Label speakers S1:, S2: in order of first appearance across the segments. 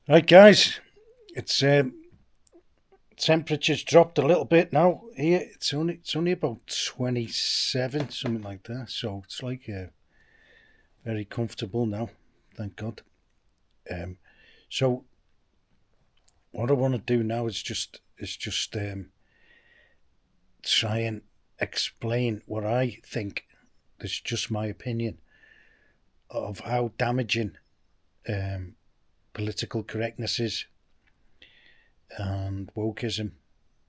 S1: Right, guys, it's temperature's dropped a little bit now. Here, it's only about 27, something like that. So it's like very comfortable now. Thank God. Um, so what I want to do now is just try and explain what I think. It's just my opinion of how damaging um, political correctness is and wokeism,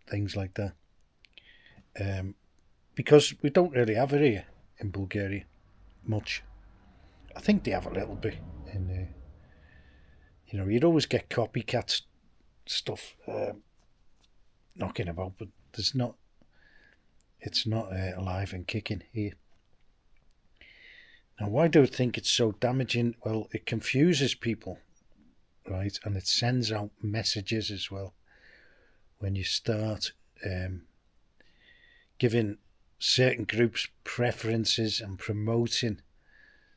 S1: things like that. Um, because we don't really have it here in Bulgaria much. I think they have a little bit, and you'd always get copycat stuff knocking about, but there's not. It's not alive and kicking here. Now, why do I think it's so damaging? Well, it confuses people, right, and it sends out messages as well. When you start giving certain groups preferences and promoting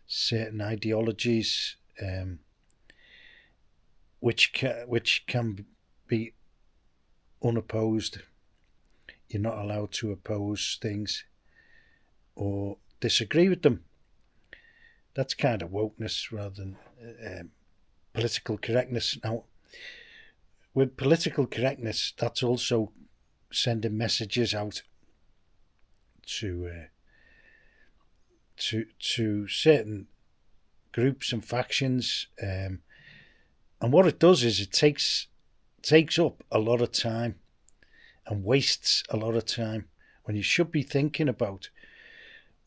S1: certain ideologies, which can be unopposed. You're not allowed to oppose things or disagree with them. That's kind of wokeness rather than political correctness. Now, with political correctness, that's also sending messages out to to certain groups and factions, and what it does is it takes up a lot of time and wastes a lot of time when you should be thinking about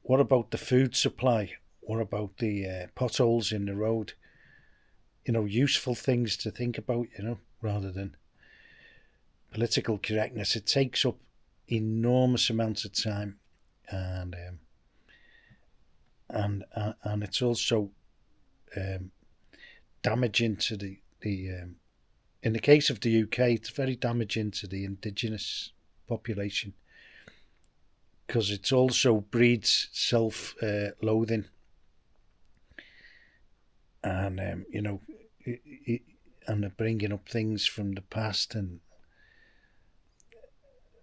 S1: what about the food supply, what about the potholes in the road, useful things to think about, rather than political correctness. It takes up enormous amounts of time, and and it's also um, damaging to the in the case of the UK, it's very damaging to the indigenous population because it also breeds self-loathing, and and they're bringing up things from the past and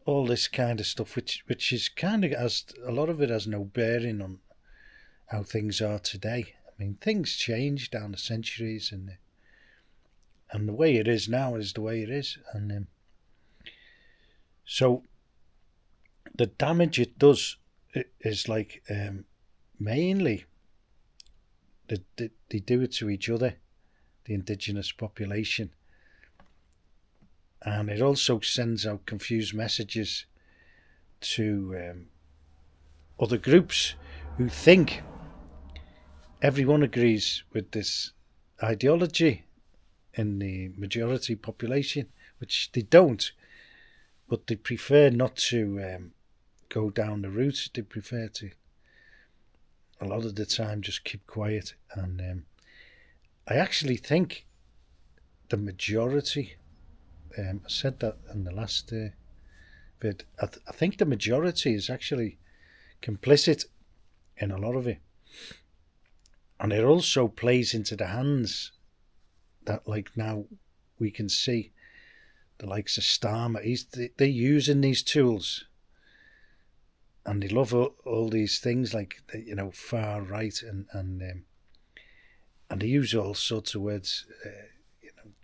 S1: all this kind of stuff, which is kind of, has a lot of it has no bearing on how things are today. I mean, things change down the centuries, and the way it is now is the way it is, and so the damage it does is like mainly they do it to each other, the indigenous population, and it also sends out confused messages to other groups who think everyone agrees with this ideology in the majority population, which they don't, but they prefer not to go down the route. They prefer to, a lot of the time, just keep quiet. And I actually think the majority, I said that in the last bit, I think the majority is actually complicit in a lot of it. And it also plays into the hands that, like, now we can see the likes of Starmer. They're using these tools, and they love all these things like far right, and they use all sorts of words,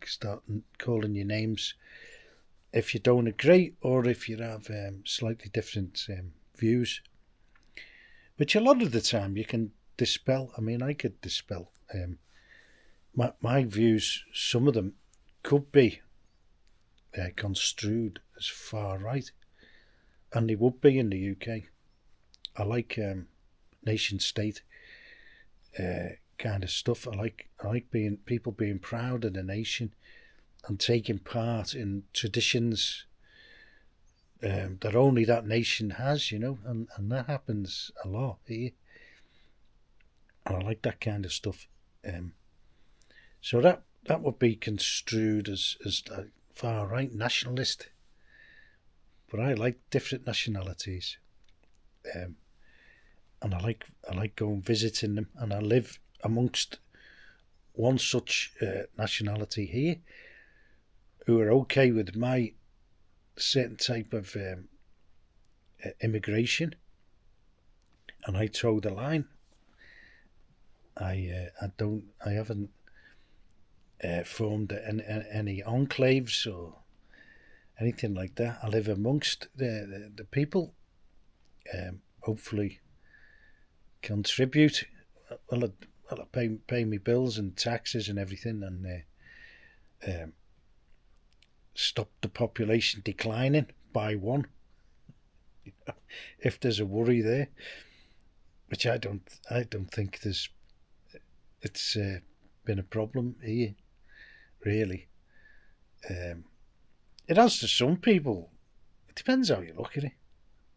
S1: starting calling you names if you don't agree or if you have slightly different views, which a lot of the time you can dispel. I mean, I could dispel my views. Some of them could be construed as far right, and they would be in the UK. I like nation state kind of stuff. I like being people being proud of the nation and taking part in traditions that only that nation has, and that happens a lot here. And I like that kind of stuff. So that would be construed as far right nationalist, but I like different nationalities, um, and I like going visiting them, and I live amongst one such nationality here who are okay with my certain type of immigration, and I toe the line. I haven't formed any enclaves or anything like that. I live amongst the people. Hopefully, contribute. Well, I pay me bills and taxes and everything, and stop the population declining by one. If there's a worry there, which I don't think it's been a problem here, really. It has to some people. It depends how you look at it,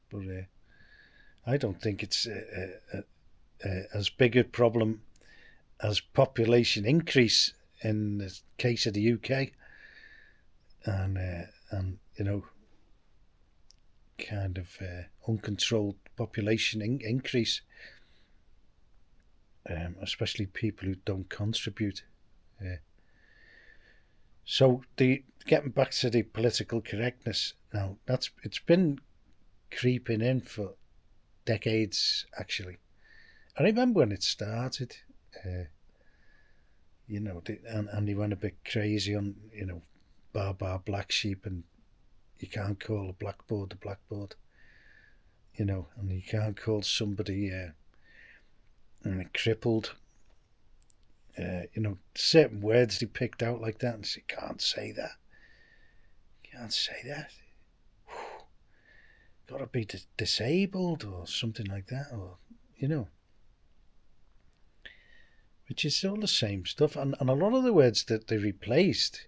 S1: but I don't think it's as big a problem as population increase in the case of the UK, and kind of uncontrolled population increase, especially people who don't contribute. So getting back to the political correctness now, it's been creeping in for decades, actually. I remember when it started, and they went a bit crazy on, bar black sheep, and you can't call a blackboard, and you can't call somebody crippled. Certain words they picked out like that, and say, can't say that. Got to be disabled or something like that, or which is all the same stuff. And a lot of the words that they replaced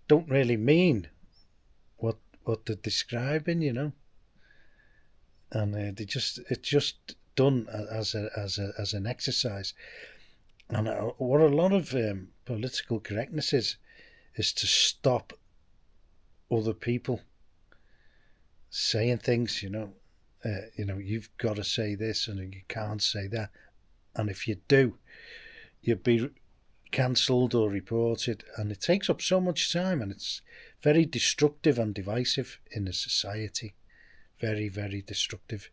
S1: don't really mean what they're describing, and it's just done as an exercise. And what a lot of political correctness is to stop other people saying things, you've got to say this and you can't say that, and if you do, you'll be cancelled or reported, and it takes up so much time, and it's very destructive and divisive in a society, very, very destructive,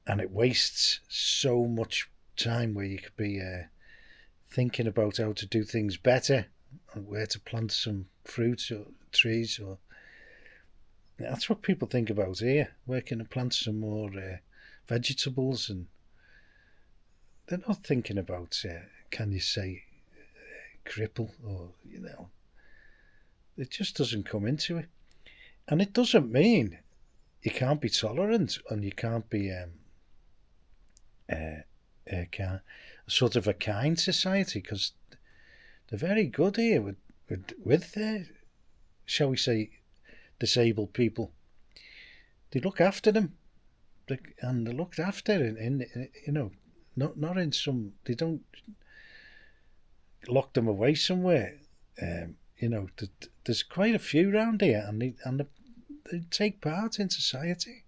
S1: and it wastes so much time where you could be thinking about how to do things better and where to plant some fruits or trees, or that's what people think about here. Where can I plant some more vegetables? And they're not thinking about can you say cripple, or it just doesn't come into it. And it doesn't mean you can't be tolerant and you can't be sort of a kind society, because they're very good here with shall we say, disabled people. They look after them, and they're looked after in not in some. They don't lock them away somewhere. There's quite a few around here, and they take part in society.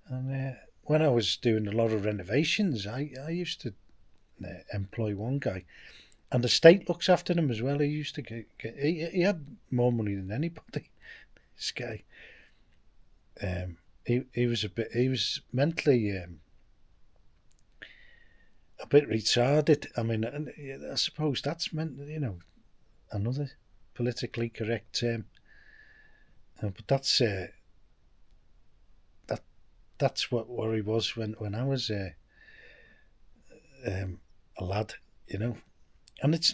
S1: And when I was doing a lot of renovations, I used to employ one guy, and the state looks after them as well. He used to he had more money than anybody. This guy, he was mentally a bit retarded. I mean, I suppose that's meant, another politically correct term. But that's that's what he was when I was a lad, and that's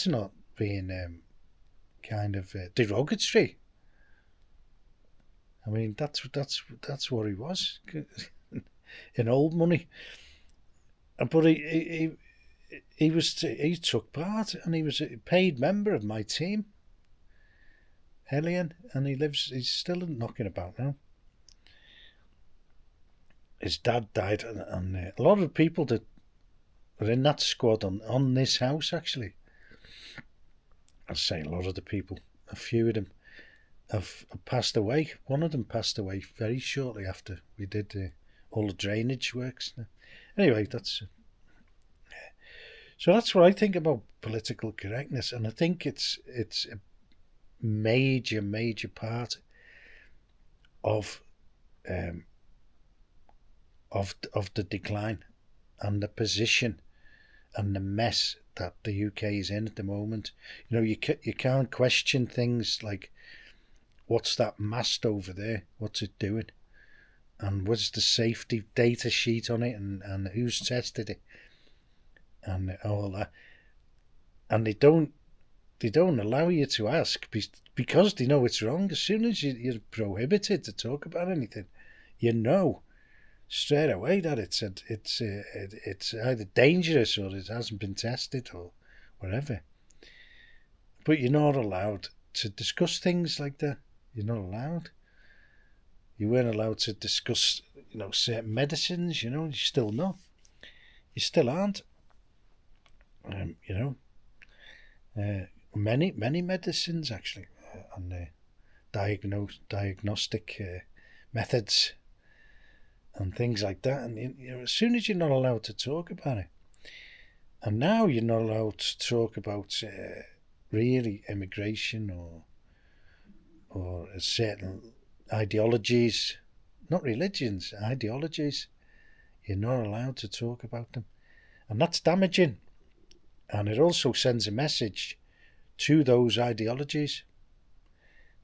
S1: not being kind of derogatory. I mean, that's what he was in old money. But he took part, and he was a paid member of my team, Hellion, and he's still knocking about now. His dad died, and a lot of the people that were in that squad on this house, actually, I'll say a lot of the people, a few of them have passed away. One of them passed away very shortly after we did all the drainage works. Anyway, that's So that's what I think about political correctness, and I think it's a major part of um, of the decline and the position and the mess that the UK is in at the moment. You know, you can't question things like, what's that mast over there? What's it doing? And what's the safety data sheet on it? And who's tested it? And all that. And they don't allow you to ask because they know it's wrong. As soon as you're prohibited to talk about anything, you know straight away that it's either dangerous or it hasn't been tested or whatever. But you're not allowed to discuss things like that. You're not allowed. You weren't allowed to discuss, certain medicines. You still not. You still aren't. Many medicines actually, and diagnostic methods and things like that. And as soon as you're not allowed to talk about it, and now you're not allowed to talk about really immigration or certain ideologies, not religions, ideologies. You're not allowed to talk about them, and that's damaging. And it also sends a message to those ideologies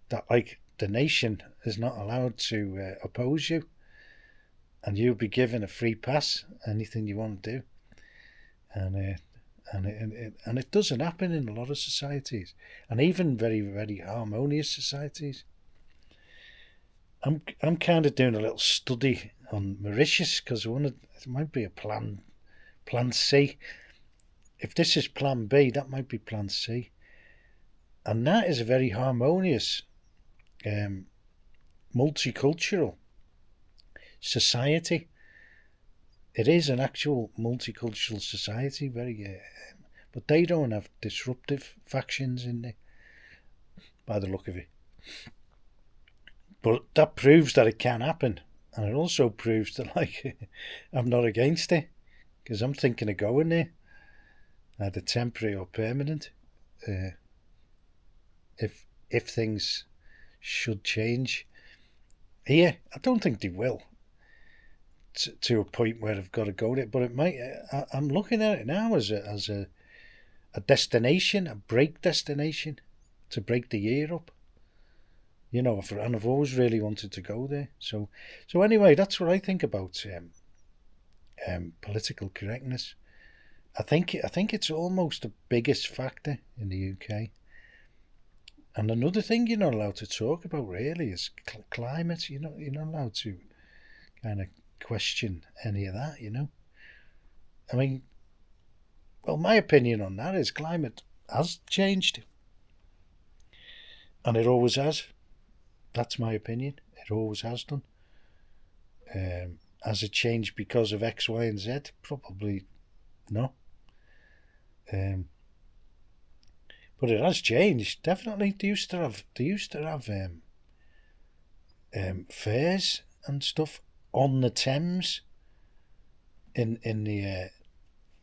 S1: that, like, the nation is not allowed to oppose you, and you'll be given a free pass, anything you want to do. And it doesn't happen in a lot of societies, and even very, very harmonious societies. I'm kind of doing a little study on Mauritius because it might be a plan C. If this is plan B, that might be plan C. And that is a very harmonious, multicultural society. It is an actual multicultural society, but they don't have disruptive factions in there, by the look of it. But that proves that it can happen, and it also proves that, like, I'm not against it, because I'm thinking of going there, either temporary or permanent. If things should change here, I don't think they will. To a point where I've got to go there, but it might. I'm looking at it now as a destination, a break destination, to break the year up. And I've always really wanted to go there. So anyway, that's what I think about political correctness. I think it's almost the biggest factor in the UK. And another thing you're not allowed to talk about really is climate. You're not allowed to kind of question any of that. I mean, well, my opinion on that is climate has changed, and it always has. That's my opinion. It always has done. Has it changed because of X, Y, and Z? Probably no. But it has changed, definitely. They used to have fairs and stuff on the Thames in the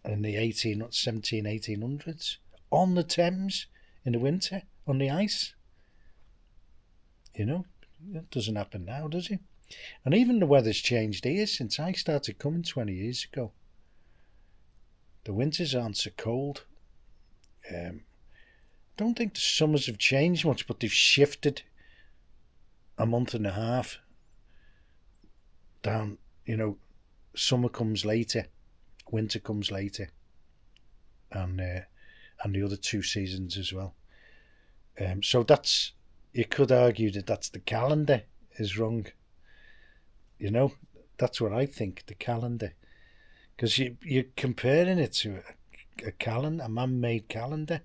S1: 1800s, on the Thames in the winter, on the ice. That doesn't happen now, does it? And even the weather's changed here since I started coming 20 years ago. The winters aren't so cold. I don't think the summers have changed much, but they've shifted a month and a half down. Summer comes later, winter comes later, and the other two seasons as well. So you could argue that that's the calendar is wrong. That's what I think, the calendar, because you're comparing it to a calendar, a man-made calendar.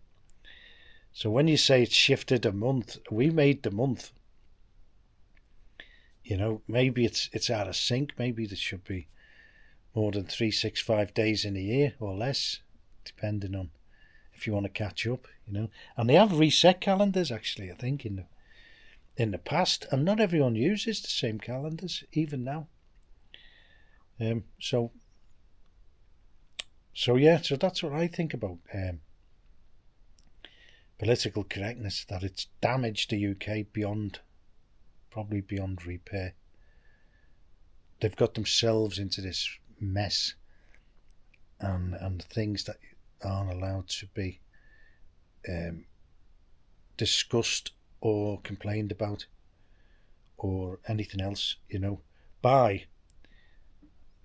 S1: So when you say it's shifted a month, we made the month. Maybe it's out of sync. Maybe there should be more than 365 days in a year or less, depending on if you want to catch up. And they have reset calendars actually, I think, in the past, and not everyone uses the same calendars even now. So So yeah, so that's what I think about political correctness. That it's damaged the UK probably beyond repair. They've got themselves into this mess, and things that aren't allowed to be discussed or complained about or anything else,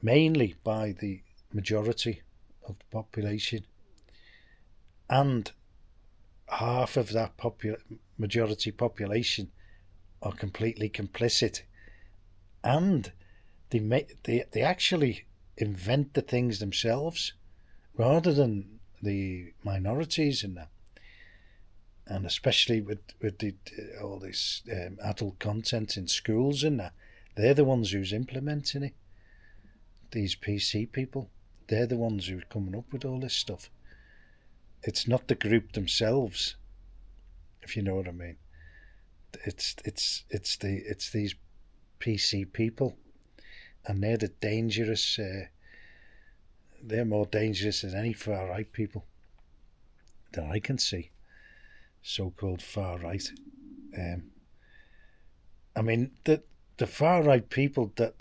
S1: mainly by the majority of the population, and half of that majority population are completely complicit, and they actually invent the things themselves rather than the minorities in that. And especially with all this adult content in schools and that, they're the ones who's implementing it. These PC people, they're the ones who are coming up with all this stuff. It's not the group themselves, if you know what I mean. It's these PC people, and they're the dangerous. They're more dangerous than any far right people that I can see. So-called far right. I mean, the far right people that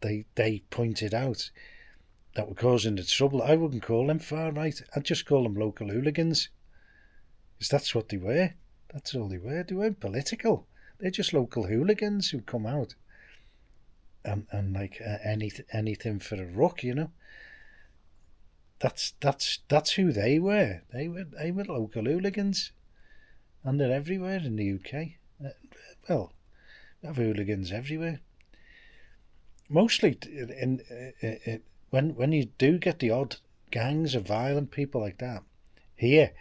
S1: they pointed out that were causing the trouble, I wouldn't call them far right. I'd just call them local hooligans, because that's what they were. That's all they were. They weren't political. They're just local hooligans who come out and like anything for a ruck, That's who they were. They were local hooligans, and they're everywhere in the UK. Well, we have hooligans everywhere. Mostly, when you do get the odd gangs of violent people like that here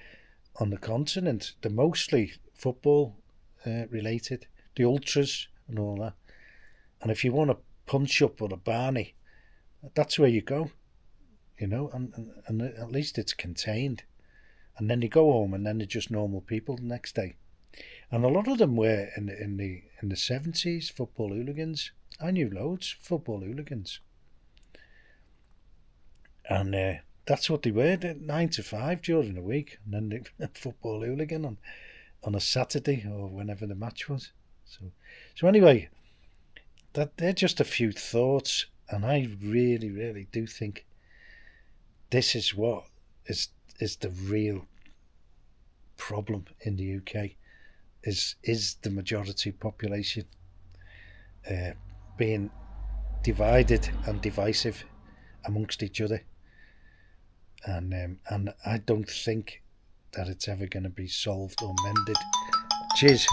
S1: on the continent, they're mostly football related, the ultras and all that. And if you want a punch up or a Barney, that's where you go. And at least it's contained. And then you go home, and then they're just normal people the next day. And a lot of them were in the 70s football hooligans. I knew loads of football hooligans, and that's what they were. 9 to 5 during the week, and then the football hooligan on a Saturday or whenever the match was. So anyway, they're just a few thoughts, and I really, really do think this is what is the real problem in the UK, is the majority population being divided and divisive amongst each other, and I don't think that it's ever going to be solved or mended. Cheers.